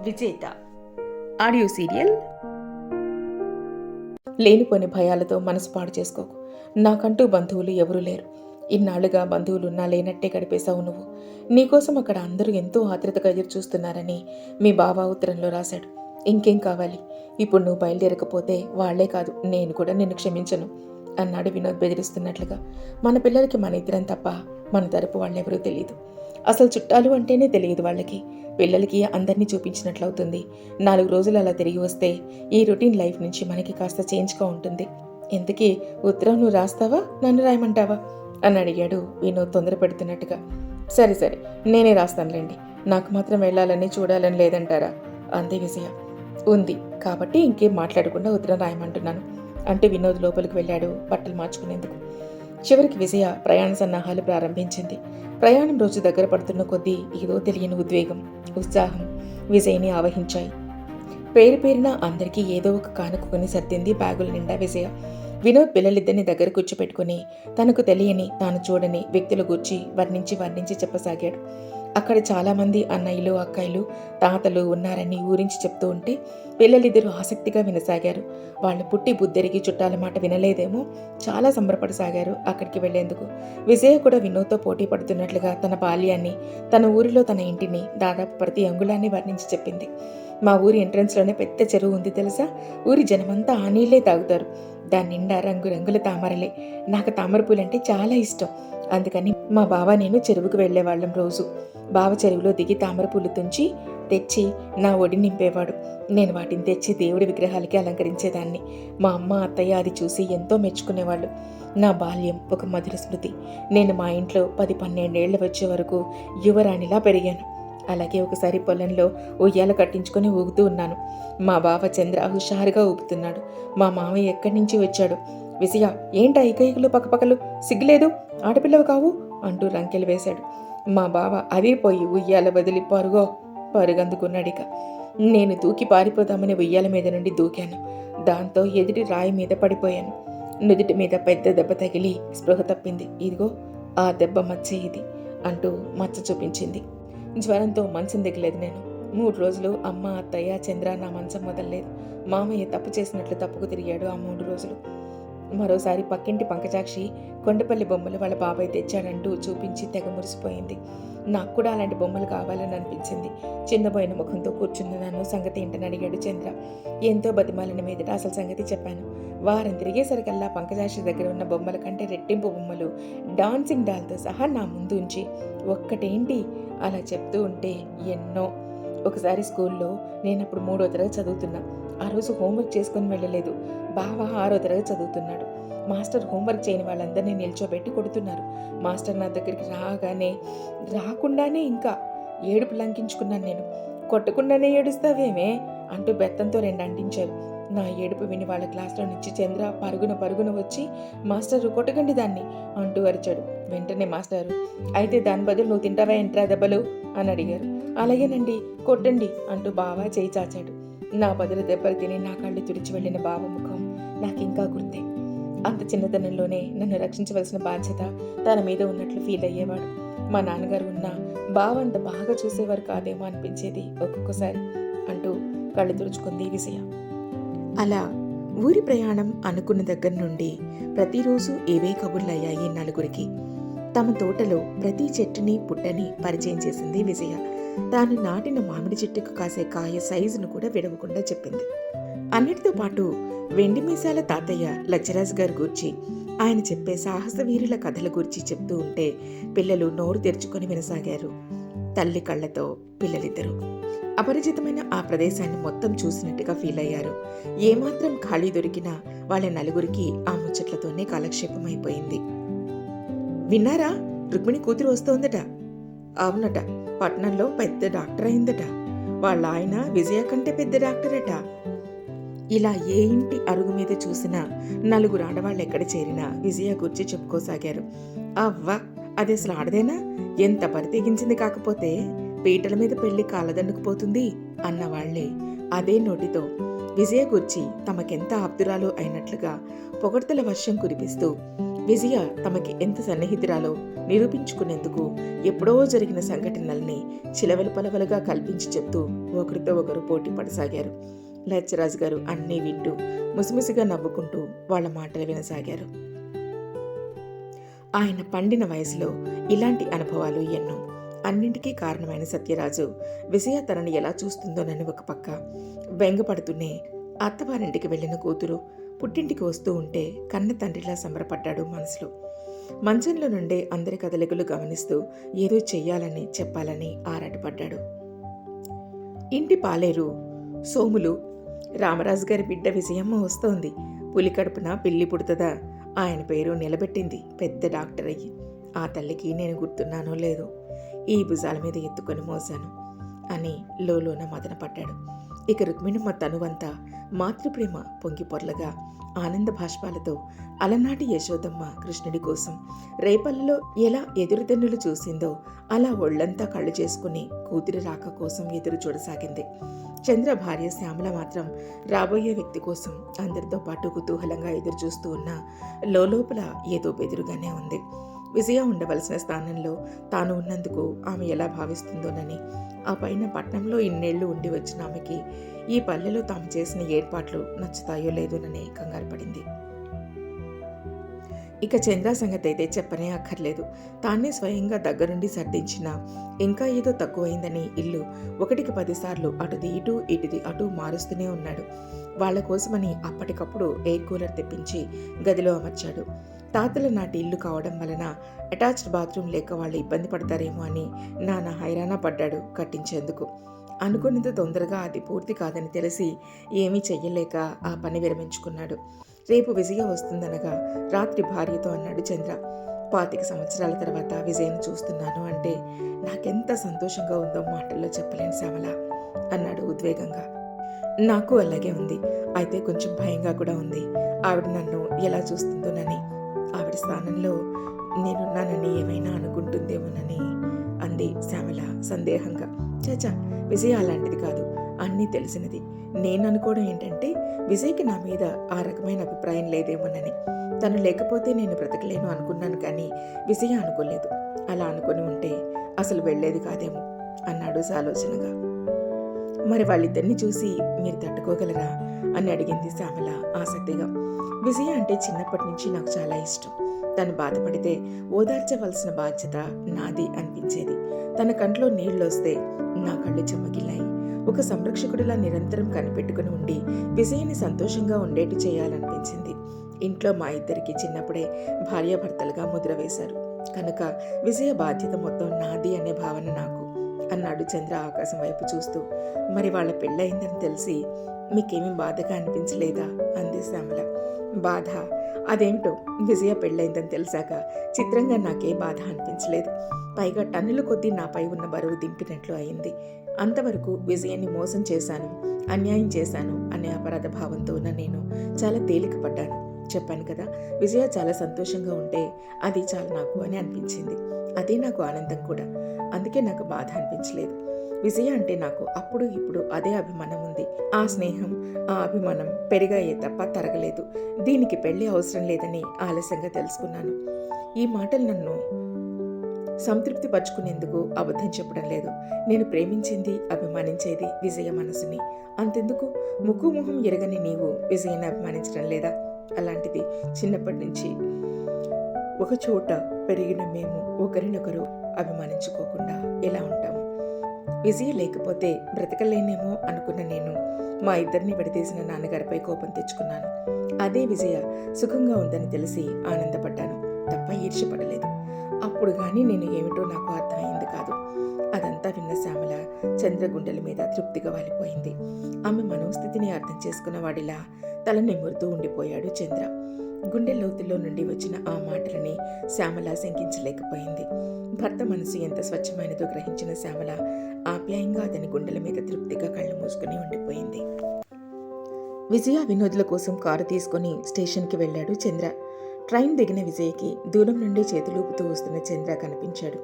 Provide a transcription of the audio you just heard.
విజేత audio serial. లేనిపోని భయాలతో మనసు పాడు చేసుకోకు. నాకంటూ బంధువులు ఎవరూ లేరు. ఇన్నాళ్లుగా బంధువులున్నా లేనట్టే గడిపేశావు నువ్వు. నీకోసం అక్కడ అందరూ ఎంతో ఆత్రుతగా ఎదురు చూస్తున్నారని మీ బావ ఉత్తరంలో రాశాడు. ఇంకేం కావాలి? ఇప్పుడు నువ్వు బయలుదేరకపోతే వాళ్లే కాదు, నేను కూడా నిన్ను క్షమించను అన్నాడు వినోద్ బెదిరిస్తున్నట్లుగా. మన పిల్లలకి మన ఇద్దరం తప్ప మన తరపు వాళ్ళెవరూ తెలియదు. అసలు చుట్టాలు అంటేనే తెలియదు వాళ్ళకి. పిల్లలకి అందరినీ చూపించినట్లవుతుంది. 4 రోజులు అలా తిరిగి వస్తే ఈ రొటీన్ లైఫ్ నుంచి మనకి కాస్త చేంజ్గా ఉంటుంది. ఇంతకీ ఉత్తరం నువ్వు రాస్తావా, నన్ను రాయమంటావా అని అడిగాడు వినోద్ తొందరపెడుతున్నట్టుగా. సరే సరే, నేనే రాస్తానులేండి. నాకు మాత్రం వెళ్ళాలని చూడాలని లేదంటారా అంది విజయ. ఉంది కాబట్టి ఇంకేం మాట్లాడకుండా ఉత్తరం రాయమంటున్నాను అంటూ వినోద్ లోపలికి వెళ్ళాడు బట్టలు మార్చుకునేందుకు. చివరికి విజయ ప్రయాణ సన్నాహాలు ప్రారంభించింది. ప్రయాణం రోజు దగ్గర పడుతున్న కొద్దీ ఏదో తెలియని ఉద్వేగం, ఉత్సాహం విజయ్ని ఆవహించాయి. పేరున అందరికీ ఏదో ఒక కానుక కొని సర్దింది బ్యాగుల నిండా విజయ. వినోద్ పిల్లలిద్దరిని దగ్గర కూర్చోపెట్టుకుని తనకు తెలియని, తాను చూడని వ్యక్తుల గూర్చి వర్ణించి చెప్పసాగాడు. అక్కడ చాలామంది అన్నయ్యలు, అక్కాయిలు, తాతలు ఉన్నారని ఊరించి చెప్తూ ఉంటే పిల్లలిద్దరూ ఆసక్తిగా వినసాగారు. వాళ్ళు పుట్టి బుద్ధెరిగి చుట్టాల మాట వినలేదేమో, చాలా సంబరపడసాగారు అక్కడికి వెళ్లేందుకు. విజయ కూడా వినోద్తో పోటీ పడుతున్నట్లుగా తన బాల్యాన్ని, తన ఊరిలో తన ఇంటిని, దాదాపు ప్రతి అంగుళాన్ని వర్ణించి చెప్పింది. మా ఊరి ఎంట్రన్స్లోనే పెద్ద చెరువు ఉంది తెలుసా. ఊరి జనమంతా ఆ నీళ్లే తాగుతారు. దాని నిండా రంగురంగుల తామరలే. నాకు తామర పూలంటే చాలా ఇష్టం. అందుకని మా బావ నేను చెరువుకు వెళ్లేవాళ్ళం. రోజు బావ చెరువులో దిగి తామర పూలు తుంచి తెచ్చి నా ఒడి నింపేవాడు. నేను వాటిని తెచ్చి దేవుడి విగ్రహాలకి అలంకరించేదాన్ని. మా అమ్మ, అత్తయ్య అది చూసి ఎంతో మెచ్చుకునేవాళ్ళు. నా బాల్యం ఒక మధుర స్మృతి. నేను మా ఇంట్లో 10-12 ఏళ్లు వచ్చే వరకు యువరాణిలా పెరిగాను. అలాగే ఒకసారి పొలంలో ఉయ్యాల కట్టించుకొని ఊగుతూ ఉన్నాను. మా బావ చంద్ర హుషారుగా ఊపుతున్నాడు. మా మామయ్య ఎక్కడి నుంచి వచ్చాడు. విజయ, ఏంటా ఇకలు పక్కపక్కలు, సిగ్గులేదు, ఆడపిల్లవు కావు అంటూ రంకెలు వేశాడు. మా బావ అదిరిపోయి ఉయ్యాల వదిలి పరుగందుకున్నాడిక. నేను దూకి పారిపోదామని ఉయ్యాల మీద నుండి దూకాను. దాంతో ఎదుటి రాయి మీద పడిపోయాను. నుదుటి మీద పెద్ద దెబ్బ తగిలి స్పృహ తప్పింది. ఇదిగో ఆ దెబ్బ మచ్చ ఇది అంటూ మచ్చ చూపించింది. జ్వరంతో మంచం దిగలేదు నేను. 3 రోజులు అమ్మ, అత్తయ్య, చంద్ర నా మంచం మొదలలేదు. మామయ్య తప్పు చేసినట్లు తప్పుకు తిరిగాడు ఆ 3 రోజులు. మరోసారి పక్కింటి పంకజాక్షి కొండపల్లి బొమ్మలు వాళ్ళ బాబాయ్ తెచ్చాడంటూ చూపించి తెగ మురిసిపోయింది. నాకు కూడా అలాంటి బొమ్మలు కావాలని అనిపించింది. చిన్నబోయిన ముఖంతో కూర్చున్న నన్ను సంగతి ఏంటని అడిగాడు చంద్ర. ఎంతో బతిమాలిన మీదట అసలు సంగతి చెప్పాను. వారం తిరిగేసరికల్లా పంకజాక్షి దగ్గర ఉన్న బొమ్మల కంటే రెట్టింపు బొమ్మలు, డాన్సింగ్ డాల్తో సహా నా ముందు ఉంచి ఒక్కటేంటి అలా చెప్తూ ఉంటే ఎన్నో. ఒకసారి స్కూల్లో నేనప్పుడు 3వ తరగతి చదువుతున్నా. ఆ రోజు హోంవర్క్ చేసుకుని వెళ్ళలేదు. బావ 6వ తరగతి చదువుతున్నాడు. మాస్టర్ హోంవర్క్ చేయని వాళ్ళందరినీ నిల్చోబెట్టి కొడుతున్నారు. మాస్టర్ నా దగ్గరికి రాకుండానే ఇంకా ఏడుపు లంకించుకున్నాను నేను. కొట్టకుండానే ఏడుస్తావేమే అంటూ బెత్తంతో 2 అంటించారు. నా ఏడుపు విని వాళ్ళ క్లాస్లో నుంచి చంద్ర పరుగున వచ్చి, మాస్టరు కొట్టకండి దాన్ని అంటూ అరిచాడు. వెంటనే మాస్టారు, అయితే దాని బదులు నువ్వు తింటావా ఎంట్రా దెబ్బలు అని అడిగారు. అలాగేనండి, కొట్టండి అంటూ బావ చేయి చాచాడు. నా బదులు దెబ్బలు తిని నా కళ్ళు తుడిచి వెళ్లిన బావ ముఖం నాకింకా గుర్తే. అంత చిన్నతనంలోనే నన్ను రక్షించవలసిన బాధ్యత తన మీద ఉన్నట్లు ఫీల్ అయ్యేవాడు. మా నాన్నగారు ఉన్నా బావ అంత బాగా చూసేవారు కాదేమో అనిపించేది ఒక్కొక్కసారి అంటూ కళ్ళు తుడుచుకుంది విజయ. అలా ఊరి ప్రయాణం అనుకున్న దగ్గర నుండి ప్రతిరోజు ఏవే కబుర్లయ్యాయి నలుగురికి. తమ తోటలో ప్రతి చెట్టుని, పుట్టని పరిచయం చేసింది విజయ. తాను నాటిన మామిడి చెట్టుకు కాసే కాయ సైజును కూడా విడవకుండా చెప్పింది. అన్నిటితో పాటు వెండి మీసాల తాతయ్య లచ్చరాజు గారి గూర్చి, ఆయన చెప్పే సాహస వీరుల కథల గురించి చెప్తూ ఉంటే పిల్లలు నోరు తెరుచుకొని వినసాగారు. తల్లి కళ్లతో పిల్లలిద్దరూ అపరిచితమైన ఆ ప్రదేశాన్ని మొత్తం చూసినట్టుగా ఫీల్ అయ్యారు. ఏమాత్రం ఖాళీ దొరికినా వాళ్ళ నలుగురికి ఆ ముచ్చట్లతోనే కాలక్షేపం అయిపోయింది. విన్నారా, రుక్మిణి కూతురు వస్తోందట. అవునట, పట్నంలో పెద్ద డాక్టర్ అయిందట. వాళ్ళ ఆయన విజయ కంటే పెద్ద డాక్టర్ అట. ఇలా ఏ ఇంటి అరుగు మీద చూసినా 4 ఆడవాళ్ళు ఎక్కడ చేరినా విజయ గురించి చెప్పుకోసాగారు. అవ్వ, అది అసలు ఆడదేనా? ఎంత పరితెగించింది, కాకపోతే పీటల మీద పెళ్లి కాలదన్నుకుపోతుంది అన్నవాళ్లే అదే నోటితో విజయ గురించి తమకెంత ఆప్తురాలు అయినట్లుగా పొగడ్తల వర్షం కురిపిస్తూ విజయ తమకి ఎంత సన్నిహితురాలో నిరూపించుకునేందుకు ఎప్పుడో జరిగిన సంఘటనల్ని చిలవలు పలవలుగా కల్పించి చెప్తూ ఒకరితో ఒకరు పోటీ పడసాగారు. లచ్చరాజు గారు అన్నీ వింటూ ముసిముసిగా నవ్వుకుంటూ వాళ్ళ మాటలు వినసాగారు. ఆయన పండిన వయసులో ఇలాంటి అనుభవాలు ఎన్నో. అన్నింటికీ కారణమైన సత్యరాజు విజయ తనని ఎలా చూస్తుందోనని ఒక పక్క బెంగపడుతూనే అత్తవారింటికి వెళ్ళిన కూతురు పుట్టింటికి వస్తూ ఉంటే కన్న తండ్రిలా సంబరపడ్డాడు మనసులో. మంచంలో నుండే అందరి కదలికలు గమనిస్తూ ఏదో చెయ్యాలని చెప్పాలని ఆరాటపడ్డాడు. ఇంటి పాలేరు సోములు, రామరాజు గారి బిడ్డ విజయమ్మ వస్తోంది, పులి కడుపున పిల్లి పుడుతుందా, ఆయన పేరు నిలబెట్టింది పెద్ద డాక్టర్ అయ్యి. ఆ తల్లికి నేను గుర్తున్నానో లేదో, ఈ భుజాల మీద ఎత్తుకొని మోసాను అని లోలోన మదన పడ్డాడు. ఇక రుక్మిణమ్మ తనువంతా మాతృప్రేమ పొంగి పొర్లగా ఆనంద భాష్పాలతో అలనాటి యశోదమ్మ కృష్ణుడి కోసం రేపల్లలో ఎలా ఎదురుదెన్నులు చూసిందో అలా ఒళ్లంతా కళ్ళు చేసుకుని కూతురి రాక కోసం ఎదురు చూడసాగింది. చంద్ర భార్య శ్యామల మాత్రం రాబోయే వ్యక్తి కోసం అందరితో పాటు కుతూహలంగా ఎదురు చూస్తూ ఉన్న లోపల ఏదో బెదురుగానే ఉంది. విజయ ఉండవలసిన స్థానంలో తాను ఉన్నందుకు ఆమె ఎలా భావిస్తుందోనని, ఆ పైన పట్నంలో ఇన్నేళ్లు ఉండి వచ్చిన ఆమెకి ఈ పల్లెలో తాము చేసిన ఏర్పాట్లు నచ్చుతాయో లేదోనని కంగారు పడింది. ఇక చంద్ర సంగతి అయితే చెప్పనే అక్కర్లేదు. తానే స్వయంగా దగ్గరుండి సర్దించినా ఇంకా ఏదో తక్కువైందని ఇల్లు 1కి 10 సార్లు అటుది ఇటు ఇటుది అటు మారుస్తూనే ఉన్నాడు. వాళ్ల కోసమని అప్పటికప్పుడు ఎయిర్ కూలర్ తెప్పించి గదిలో అమర్చాడు. తాతల నాటి ఇల్లు కావడం వలన అటాచ్డ్ బాత్రూమ్ లేక వాళ్ళు ఇబ్బంది పడతారేమో అని నాన్న హైరాణ పడ్డాడు కట్టించేందుకు. అనుకున్నంత తొందరగా అది పూర్తి కాదని తెలిసి ఏమీ చెయ్యలేక ఆ పని విరమించుకున్నాడు. రేపు విజయ వస్తుందనగా రాత్రి భార్యతో అన్నాడు చంద్ర. 25 సంవత్సరాల తర్వాత విజయను చూస్తున్నాను అంటే నాకెంత సంతోషంగా ఉందో మాటల్లో చెప్పలేను శ్యామల అన్నాడు ఉద్వేగంగా. నాకు అలాగే ఉంది. అయితే కొంచెం భయంగా కూడా ఉంది. ఆవిడ నన్ను ఎలా చూస్తుందోనని, ఆవిడ స్థానంలో నేనున్నానని ఏమైనా అనుకుంటుందేమోనని అంది శ్యామల సందేహంగా. చాచా, విజయ అలాంటిది కాదు, అన్నీ తెలిసినది. నేను అనుకోవడం ఏంటంటే విజయ్కి నా మీద ఆ రకమైన అభిప్రాయం లేదేమోనని. తను లేకపోతే నేను బ్రతకలేను అనుకున్నాను, కానీ విజయ అనుకోలేదు. అలా అనుకుని ఉంటే అసలు వెళ్లేది కాదేమో అన్నాడు సాలోచనగా. మరి వాళ్ళిద్దరిని చూసి మీరు తట్టుకోగలరా అని అడిగింది శ్యామల ఆసక్తిగా. విజయ అంటే చిన్నప్పటి నుంచి నాకు చాలా ఇష్టం. తను బాధపడితే ఓదార్చవలసిన బాధ్యత నాది అనిపించేది. తన కంట్లో నీళ్లొస్తే నా కళ్ళు చెమ్మగిల్లాయి. ఒక సంరక్షకుడిలా నిరంతరం కనిపెట్టుకుని ఉండి విజయని సంతోషంగా ఉండేట్టు చేయాలనిపించింది. ఇంట్లో మా ఇద్దరికి చిన్నప్పుడే భార్యాభర్తలుగా ముద్ర వేశారు కనుక విజయ బాధ్యత మొత్తం నాది అనే భావన నాకు అన్నాడు చంద్ర ఆకాశం వైపు చూస్తూ. మరి వాళ్ళ పెళ్ళయిందని తెలిసి మీకేమీ బాధగా అనిపించలేదా అంది శ్యామల. బాధ అదేమిటో, విజయ పెళ్ళైందని తెలిసాక చిత్రంగా నాకే బాధ అనిపించలేదు. పైగా టన్నుల కొద్దీ నాపై ఉన్న బరువు దింపినట్లు అయింది. అంతవరకు విజయాన్ని మోసం చేశాను, అన్యాయం చేశాను అనే అపరాధ భావంతో ఉన్న నేను చాలా తేలిక పడ్డాను. చెప్పాను కదా, విజయ చాలా సంతోషంగా ఉంటే అది చాలా నాకు అని అనిపించింది. అదే నాకు ఆనందం కూడా. అందుకే నాకు బాధ అనిపించలేదు. విజయ అంటే నాకు అప్పుడు ఇప్పుడు అదే అభిమానం ఉంది. ఆ స్నేహం, ఆ అభిమానం పెరిగాయే తప్ప తరగలేదు. దీనికి పెళ్లి అవసరం లేదని ఆలస్యంగా తెలుసుకున్నాను. ఈ మాటలు నన్ను సంతృప్తి పరుచుకునేందుకు అబద్ధం చెప్పడం లేదు. నేను ప్రేమించింది, అభిమానించేది విజయ మనసుని. అంతెందుకు, ముక్కు మొహం ఎరగని నీవు విజయని అభిమానించడం లేదా? అలాంటిది చిన్నప్పటి నుంచి ఒక చోట పెరిగిన మేము ఒకరినొకరు అభిమానించుకోకుండా ఎలా ఉంటాము? విజయ లేకపోతే బ్రతకలేనేమో అనుకున్న నేను మా ఇద్దరిని విడదీసిన నాన్నగారిపై కోపం తెచ్చుకున్నాను. అదే విజయ సుఖంగా ఉందని తెలిసి ఆనందపడ్డాను తప్ప ఈర్ష్యపడలేదు. అప్పుడు గాని నేను ఏమిటో నాకు అర్థమైంది కాదు. అదంతా విన్న శ్యామల చంద్ర గుండెల మీద తృప్తిగా వాలిపోయింది. ఆమె మనోస్థితిని అర్థం చేసుకున్న వాడిలా తల నిమురుతూ ఉండిపోయాడు చంద్ర. గుండె లోతుల్లో నుండి వచ్చిన ఆ మాటలని శ్యామల శంకించలేకపోయింది. భర్త మనసు ఎంత స్వచ్ఛమైనదో గ్రహించిన శ్యామల ఆప్యాయంగా అతని గుండెల మీద తృప్తిగా కళ్ళు మూసుకుని ఉండిపోయింది. విజయ వినోద్ల కోసం కారు తీసుకుని స్టేషన్కి వెళ్ళాడు చంద్ర. ట్రైన్ దిగిన విజయ్కి దూరం నుండి చేతులూపుతూ వస్తున్న చంద్ర కనిపించాడు.